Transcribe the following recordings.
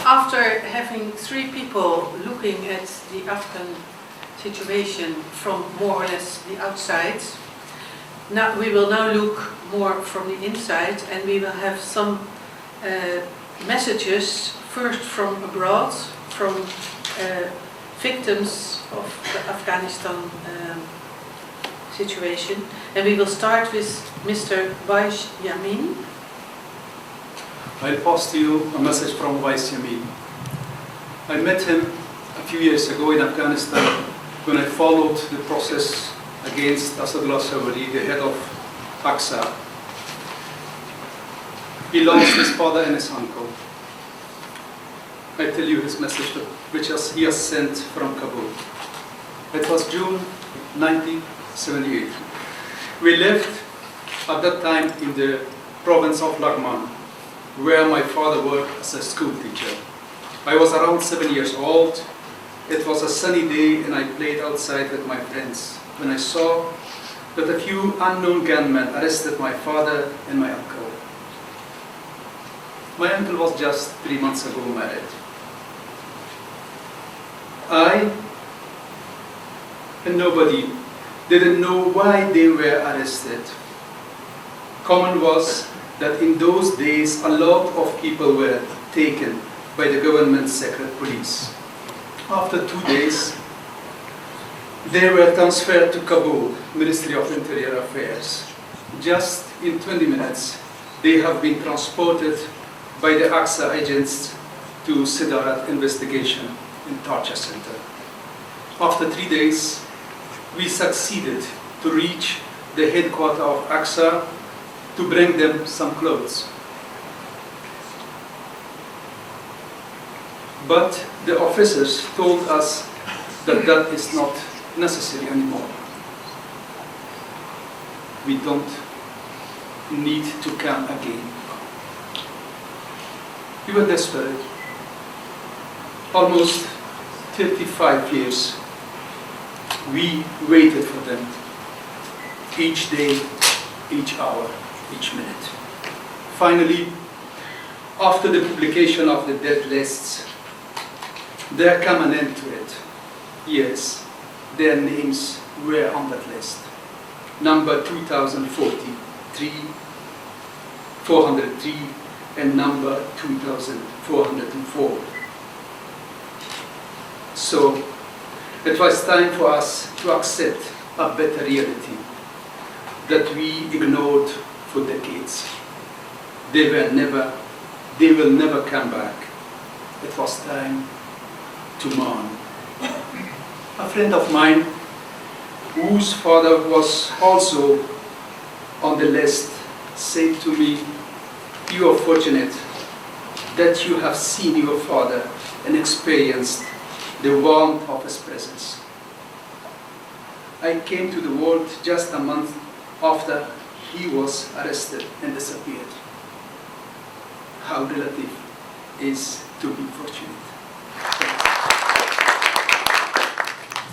After having three people looking at the Afghan situation from more or less the outside, now we will now look more from the inside, and we will have some messages first from abroad, from victims of the Afghanistan situation, and we will start with Mr. Vice Yamin. I'll pass to you a message from Vice Yamin. I met him a few years ago in Afghanistan when I followed the process against Asadullah Sawari, the head of Aqsa. He lost his father and his uncle. I tell you his message, which he has sent from Kabul. It was June 1978. We lived at that time in the province of Laghman, where my father worked as a school teacher. I was around 7 years old. It was a sunny day and I played outside with my friends when I saw that a few unknown gunmen arrested my father and my uncle. My uncle was just 3 months ago married. I and nobody didn't know why they were arrested. Common was that in those days a lot of people were taken by the government secret police. After 2 days, they were transferred to Kabul, Ministry of Interior Affairs. Just in 20 minutes, they have been transported by the Aqsa agents to Sidarat investigation in torture center. After 3 days, we succeeded to reach the headquarters of Aqsa to bring them some clothes. But the officers told us that that is not necessary anymore. We don't need to come again. We were desperate. Almost 35 years we waited for them, each day, each hour, each minute. Finally, after the publication of the death lists, there came an end to it. Yes, their names were on that list. Number 2043, 403, and number 2404. So it was time for us to accept a better reality that we ignored for decades. They will never come back. It was time to mourn. A friend of mine, whose father was also on the list, said to me, "You are fortunate that you have seen your father and experienced the warmth of his presence." I came to the world just a month after he was arrested and disappeared. How relative is to be fortunate.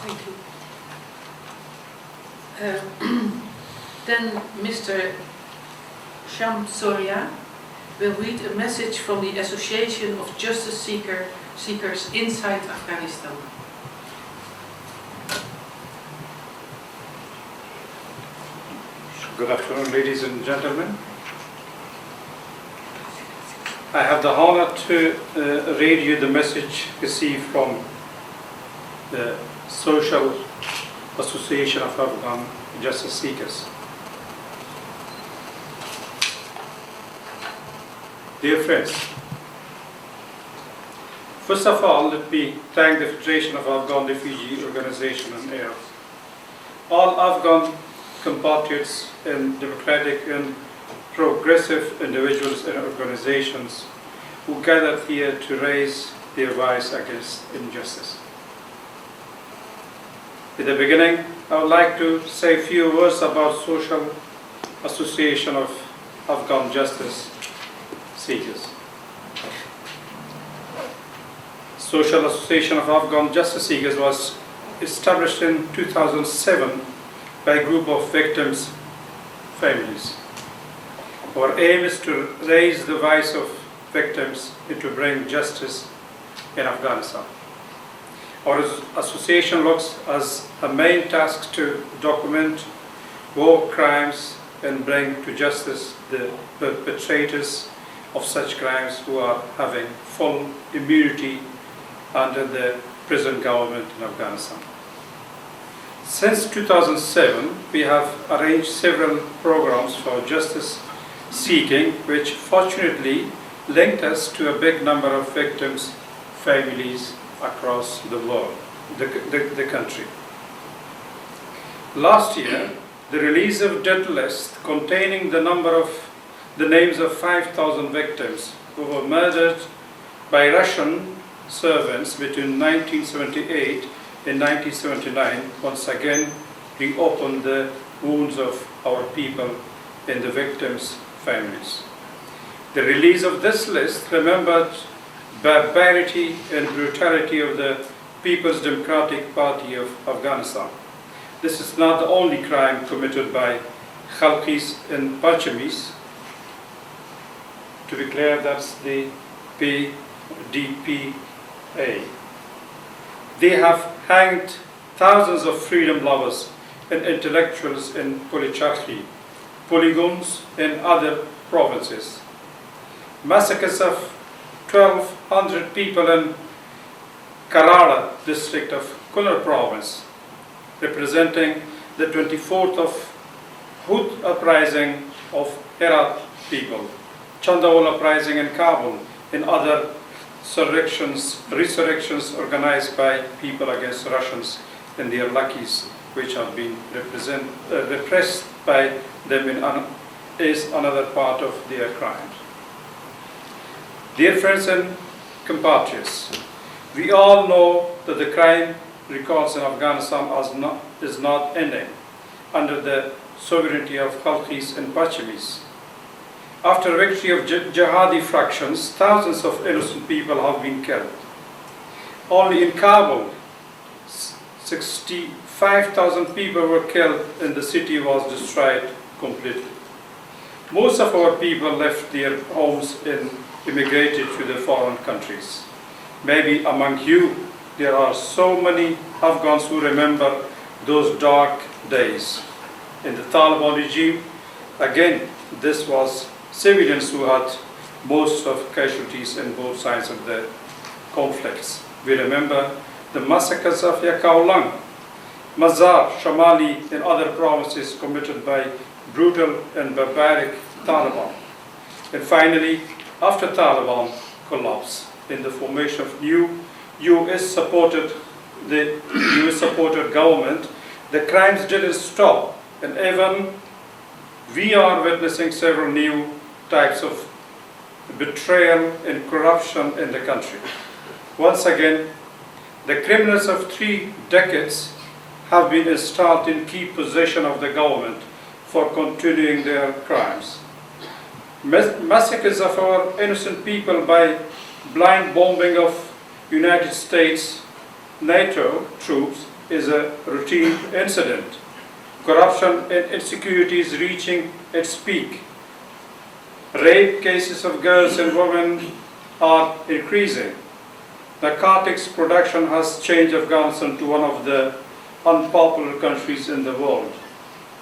Thank you. Then Mr. Shamsoria will read a message from the Association of Justice Seekers inside Afghanistan. Good afternoon, ladies and gentlemen. I have the honor to read you the message received from the Social Association of Afghan Justice Seekers. Dear friends, first of all, let me thank the Federation of Afghan Refugee Organization and AIR. All Afghan compatriots and democratic and progressive individuals and organizations who gathered here to raise their voice against injustice. In the beginning, I would like to say a few words about Social Association of Afghan Justice Seekers. Social Association of Afghan Justice Seekers was established in 2007 by a group of victims' families. Our aim is to raise the voice of victims and to bring justice in Afghanistan. Our association looks as a main task to document war crimes and bring to justice the perpetrators of such crimes who are having full immunity under the present government in Afghanistan. Since 2007, we have arranged several programs for justice seeking, which fortunately linked us to a big number of victims' families across the world, the country. Last year, the release of death list containing the names of 5,000 victims who were murdered by Russian servants between 1978 and 1979 once again reopened the wounds of our people and the victims' families. The release of this list remembered barbarity and brutality of the People's Democratic Party of Afghanistan. This is not the only crime committed by Khalqis and Pachamis. To be clear, that's the PDPA. They have hanged thousands of freedom lovers and intellectuals in Policharki, polygons, and other provinces. Massacres of 1,200 people in Karara district of Kunar province, representing the 24th of Hud uprising of Herat people, Chandawal uprising in Kabul, and other resurrections organized by people against Russians and their lackeys, which have been repressed by them is another part of their crimes. Dear friends and compatriots, we all know that the crime records in Afghanistan is not ending under the sovereignty of Khalqis and Pachamis. After victory of jihadi fractions, thousands of innocent people have been killed. Only in Kabul, 65,000 people were killed and the city was destroyed completely. Most of our people left their homes and immigrated to the foreign countries. Maybe among you, there are so many Afghans who remember those dark days. In the Taliban regime, again, this was civilians who had most of casualties in both sides of the conflicts. We remember the massacres of Yakaulang, Mazar, Shamali, and other provinces committed by brutal and barbaric Taliban. And finally, after Taliban collapse in the formation of new US-supported government, the crimes didn't stop, and even we are witnessing several new types of betrayal and corruption in the country. Once again, the criminals of 3 decades have been installed in key position of the government for continuing their crimes. Massacres of our innocent people by blind bombing of United States NATO troops is a routine incident. Corruption and insecurity is reaching its peak. Rape cases of girls and women are increasing. Narcotics production has changed Afghanistan to one of the unpopular countries in the world,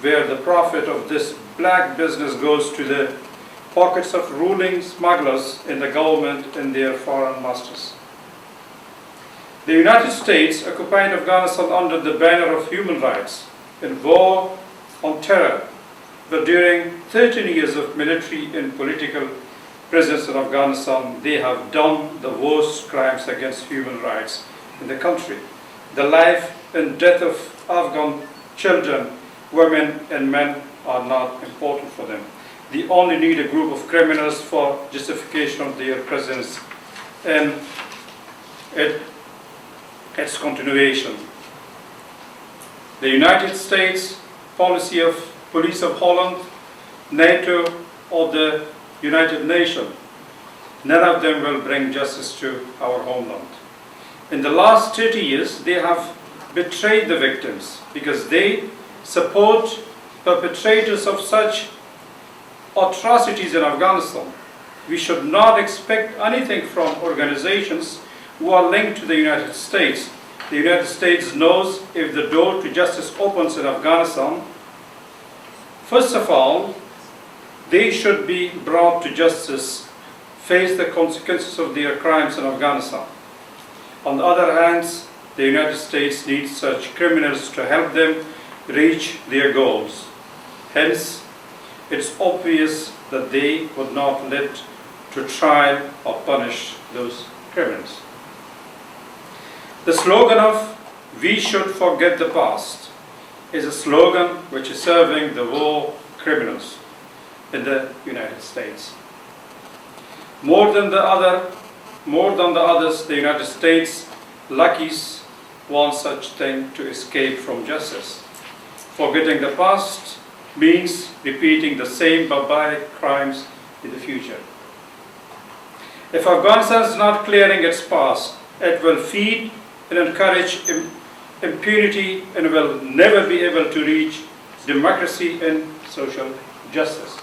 where the profit of this black business goes to the pockets of ruling smugglers in the government and their foreign masters. The United States occupied Afghanistan under the banner of human rights and war on terror, but during 13 years of military and political presence in Afghanistan, they have done the worst crimes against human rights in the country. The life and death of Afghan children, women, and men are not important for them. They only need a group of criminals for justification of their presence and its continuation. The United States policy of Police of Holland, NATO, or the United Nations, none of them will bring justice to our homeland. In the last 30 years, they have betrayed the victims because they support perpetrators of such atrocities in Afghanistan. We should not expect anything from organizations who are linked to the United States. The United States knows if the door to justice opens in Afghanistan, first of all, they should be brought to justice, face the consequences of their crimes in Afghanistan. On the other hand, the United States needs such criminals to help them reach their goals. Hence, it's obvious that they would not let to trial or punish those criminals. The slogan of "We should forget the past" is a slogan which is serving the war criminals in the United States. More than the others, the United States luckies want such thing to escape from justice. Forgetting the past means repeating the same barbaric crimes in the future. If Afghanistan is not clearing its past, it will feed and encourage impunity and will never be able to reach democracy and social justice.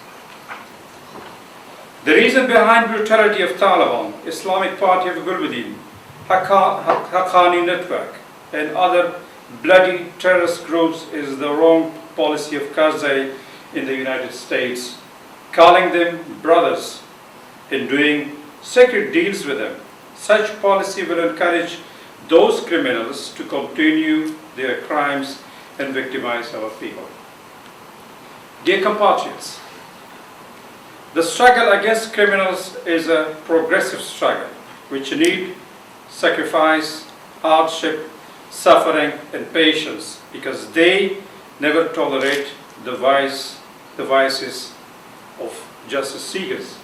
The reason behind brutality of Taliban, Islamic Party of Qurbaniyan, Haqqani Network, and other bloody terrorist groups is the wrong policy of Karzai in the United States, calling them brothers and doing secret deals with them. Such policy will encourage those criminals to continue their crimes and victimize our people. Dear compatriots, the struggle against criminals is a progressive struggle which needs sacrifice, hardship, suffering, and patience because they never tolerate the vices of justice seekers.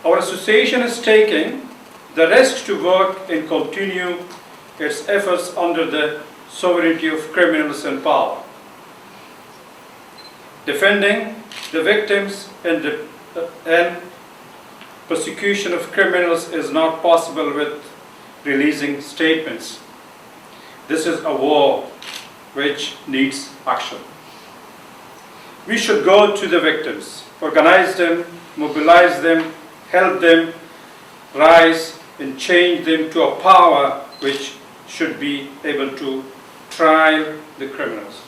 Our association is taking the risk to work and continue its efforts under the sovereignty of criminals in power. Defending the victims and prosecution of criminals is not possible with releasing statements. This is a war which needs action. We should go to the victims, organize them, mobilize them, help them rise and change them to a power which should be able to trial the criminals.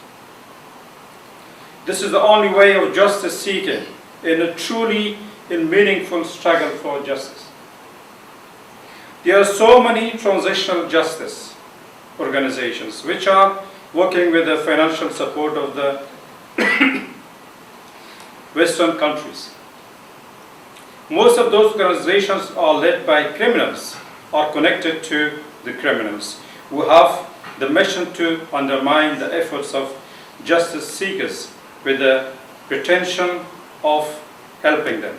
This is the only way of justice seeking in a truly and meaningful struggle for justice. There are so many transitional justice organizations which are working with the financial support of the Western countries. Most of those organizations are led by criminals or connected to the criminals who have the mission to undermine the efforts of justice seekers with the pretension of helping them.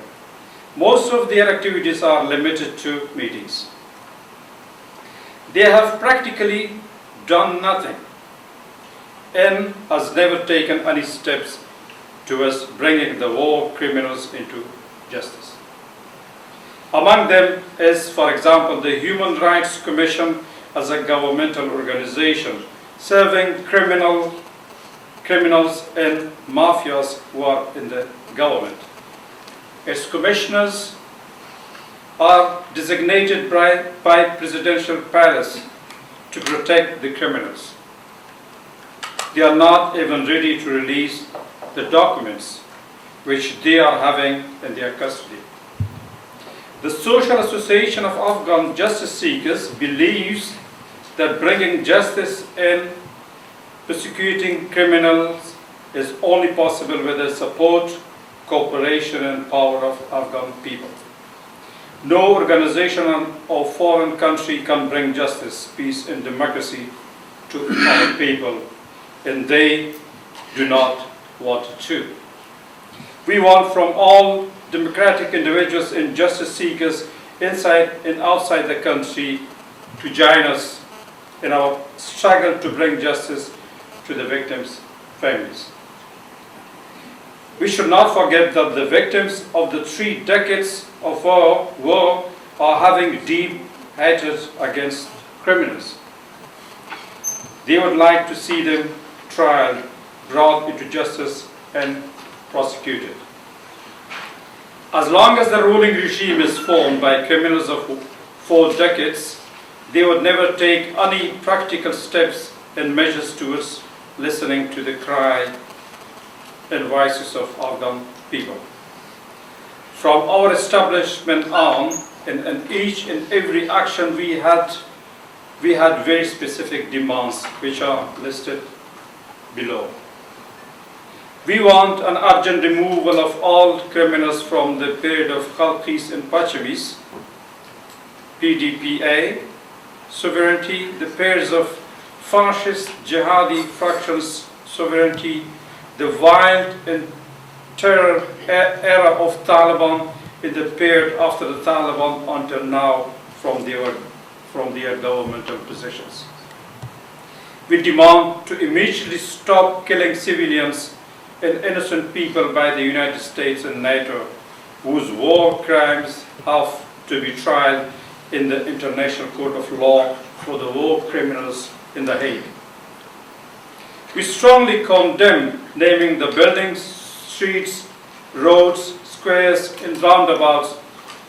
Most of their activities are limited to meetings. They have practically done nothing and has never taken any steps towards bringing the war criminals into justice. Among them is, for example, the Human Rights Commission as a governmental organization serving criminals and mafias who are in the government. Its commissioners are designated by presidential palace to protect the criminals. They are not even ready to release the documents which they are having in their custody. The Social Association of Afghan Justice Seekers believes that bringing justice and prosecuting criminals is only possible with the support, cooperation, and power of Afghan people. No organization or foreign country can bring justice, peace, and democracy to our people, and they do not want to. We want from all democratic individuals and justice seekers inside and outside the country to join us in our struggle to bring justice to the victims' families. We should not forget that the victims of the 3 decades of war are having deep hatred against criminals. They would like to see them tried, brought into justice, and prosecuted. As long as the ruling regime is formed by criminals of 4 decades, they would never take any practical steps and measures towards listening to the cry and voices of Afghan people. From our establishment on, in each and every action we had very specific demands which are listed below. We want an urgent removal of all criminals from the period of Khalqis and Pachamis, PDPA, sovereignty, the periods of fascist jihadi fractions sovereignty, the violent and terror era of Taliban in the period after the Taliban until now from their governmental positions. We demand to immediately stop killing civilians and innocent people by the United States and NATO, whose war crimes have to be tried in the International Court of Law for the war criminals in The Hague. We strongly condemn naming the buildings, streets, roads, squares, and roundabouts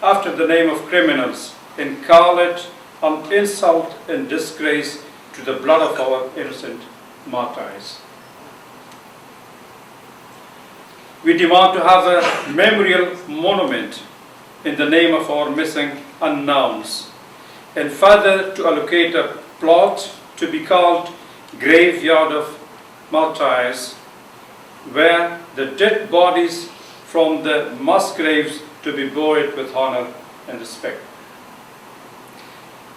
after the name of criminals and call it an insult and disgrace to the blood of our innocent martyrs. We demand to have a memorial monument in the name of our missing unknowns, and further to allocate a plot to be called Graveyard of Martyrs, where the dead bodies from the mass graves to be buried with honor and respect.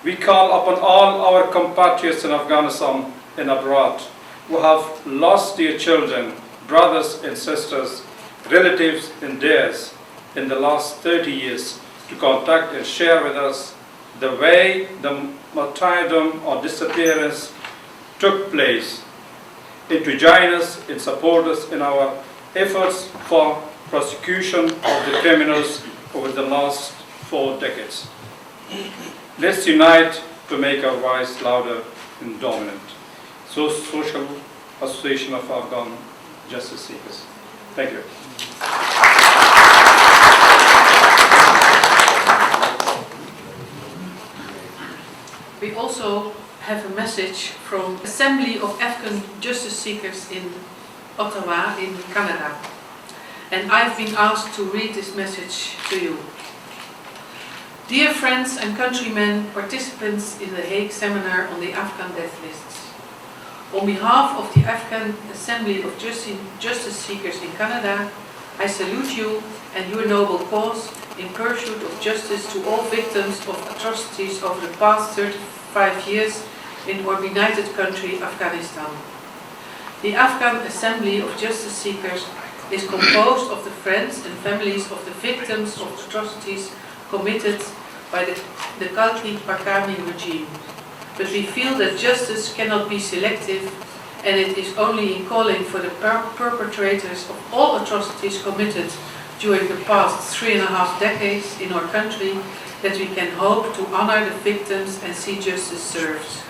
We call upon all our compatriots in Afghanistan and abroad who have lost their children, brothers and sisters, relatives and theirs in the last 30 years to contact and share with us the way the martyrdom or disappearance took place, and to join us and support us in our efforts for prosecution of the criminals over the last 4 decades. Let's unite to make our voice louder and dominant. So, Social Association of Afghan Justice Seekers. Thank you. We also have a message from Assembly of Afghan Justice Seekers in Ottawa in Canada. And I've been asked to read this message to you. Dear friends and countrymen, participants in the Hague seminar on the Afghan death lists. On behalf of the Afghan Assembly of Justice Seekers in Canada, I salute you and your noble cause in pursuit of justice to all victims of atrocities over the past 35 years in our benighted country, Afghanistan. The Afghan Assembly of Justice Seekers is composed of the friends and families of the victims of atrocities committed by the Khalqi-Pakami regime. But we feel that justice cannot be selective, and it is only in calling for the perpetrators of all atrocities committed during the past 3.5 decades in our country that we can hope to honor the victims and see justice served.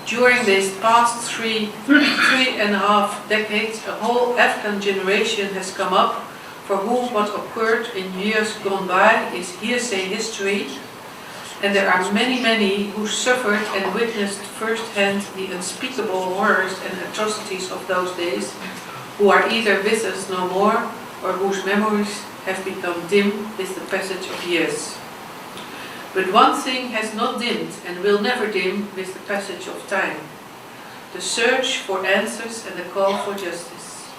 During these past 3.5 decades, a whole Afghan generation has come up for whom what occurred in years gone by is hearsay history, and there are many who suffered and witnessed firsthand the unspeakable horrors and atrocities of those days, who are either with us no more or whose memories have become dim with the passage of years. But one thing has not dimmed and will never dim with the passage of time: the search for answers and the call for justice.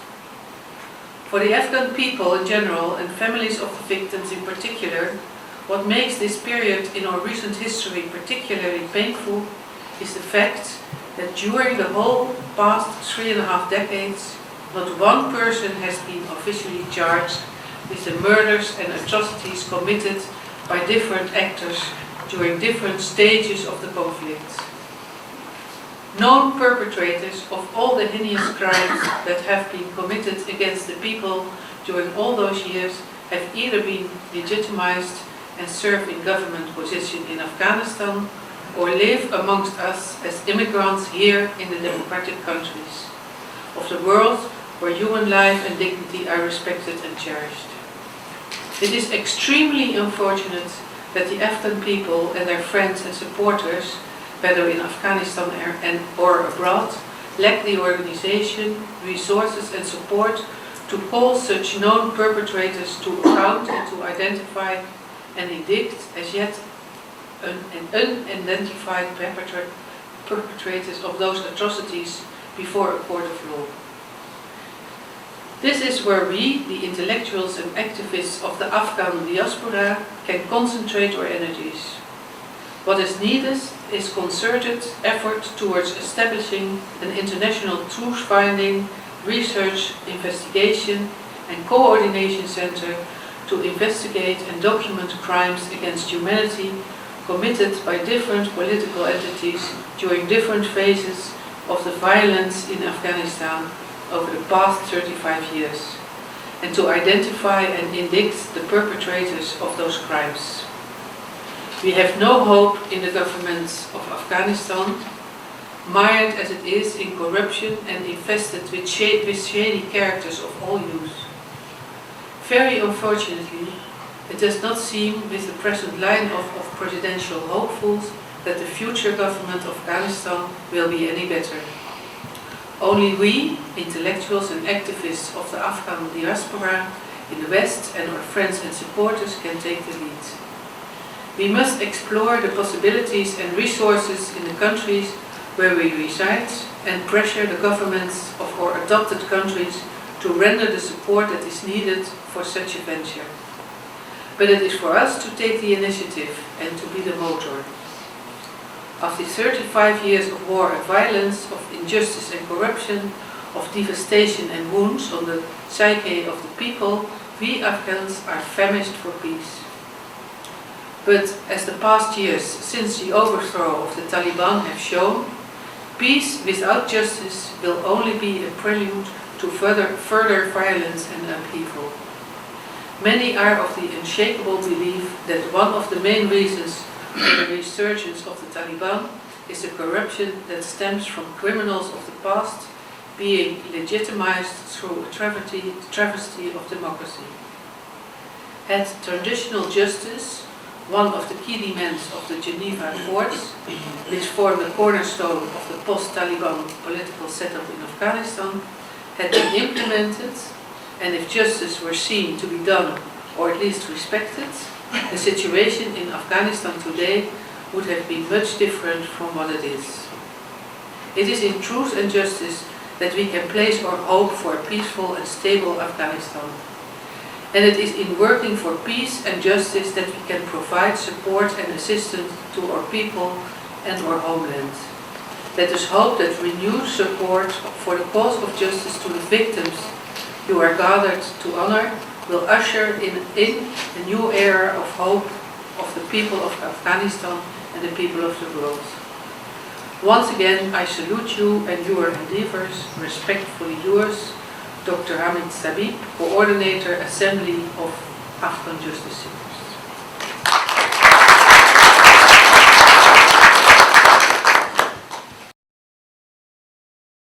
For the Afghan people in general and families of the victims in particular, what makes this period in our recent history particularly painful is the fact that during the whole past 3.5 decades, not one person has been officially charged with the murders and atrocities committed by different actors during different stages of the conflict. Known perpetrators of all the heinous crimes that have been committed against the people during all those years have either been legitimized and serve in government position in Afghanistan or live amongst us as immigrants here in the democratic countries of the world where human life and dignity are respected and cherished. It is extremely unfortunate that the Afghan people and their friends and supporters, whether in Afghanistan or abroad, lack the organization, resources and support to call such known perpetrators to account and to identify and indict as yet unidentified perpetrators of those atrocities before a court of law. This is where we, the intellectuals and activists of the Afghan diaspora, can concentrate our energies. What is needed is concerted effort towards establishing an international truth-finding, research, investigation and coordination center to investigate and document crimes against humanity committed by different political entities during different phases of the violence in Afghanistan over the past 35 years, and to identify and indict the perpetrators of those crimes. We have no hope in the government of Afghanistan, mired as it is in corruption and infested with shady characters of all hues. Very unfortunately, it does not seem with the present line of presidential hopefuls that the future government of Afghanistan will be any better. Only we, intellectuals and activists of the Afghan diaspora in the West and our friends and supporters can take the lead. We must explore the possibilities and resources in the countries where we reside and pressure the governments of our adopted countries to render the support that is needed for such a venture. But it is for us to take the initiative and to be the motor. After 35 years of war and violence, of injustice and corruption, of devastation and wounds on the psyche of the people, we Afghans are famished for peace. But as the past years since the overthrow of the Taliban have shown, peace without justice will only be a prelude to further violence and upheaval. Many are of the unshakable belief that one of the main reasons for the resurgence of the Taliban is the corruption that stems from criminals of the past being legitimized through a travesty of democracy. Had transitional justice, one of the key demands of the Geneva Accords, which form the cornerstone of the post-Taliban political setup in Afghanistan, had been implemented, and if justice were seen to be done, or at least respected, the situation in Afghanistan today would have been much different from what it is. It is in truth and justice that we can place our hope for a peaceful and stable Afghanistan. And it is in working for peace and justice that we can provide support and assistance to our people and our homeland. Let us hope that renewed support for the cause of justice to the victims you are gathered to honor will usher in a new era of hope of the people of Afghanistan and the people of the world. Once again, I salute you and your endeavors. Respectfully yours, Dr. Hamid Sabib, Coordinator, Assembly of Afghan Justice Seekers.